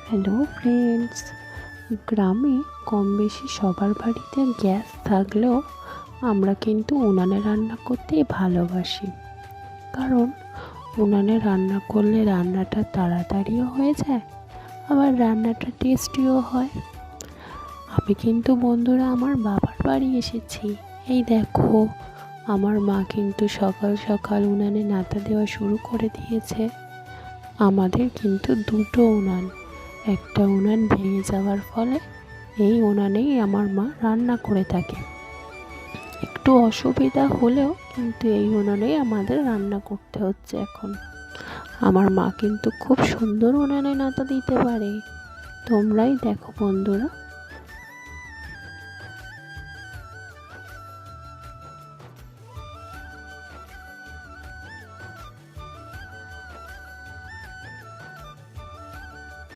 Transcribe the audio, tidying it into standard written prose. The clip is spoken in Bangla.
হ্যালো ফ্রেন্ডস, গ্রামে কম বেশি সবার বাড়িতে গ্যাস থাকলেও আমরা কিন্তু উনানে রান্না করতেই ভালোবাসি। কারণ উনানে রান্না করলে রান্নাটা তাড়াতাড়িও হয়ে যায়, আবার রান্নাটা টেস্টিও হয়। আমি কিন্তু বন্ধুরা আমার বাবার বাড়ি এসেছি। এই দেখো, আমার মা কিন্তু সকাল সকাল উনানে নাতা দেওয়া শুরু করে দিয়েছে। আমাদের কিন্তু দুটো উনান, একটা উনান ভেঙে যাওয়ার ফলে এই উনানেই আমার মা রান্না করে থাকে। একটু অসুবিধা হলেও কিন্তু এই উনানেই আমাদের রান্না করতে হচ্ছে এখন। আমার মা কিন্তু খুব সুন্দর উনানে নাতা দিতে পারে। তোমরাই দেখো বন্ধুরা।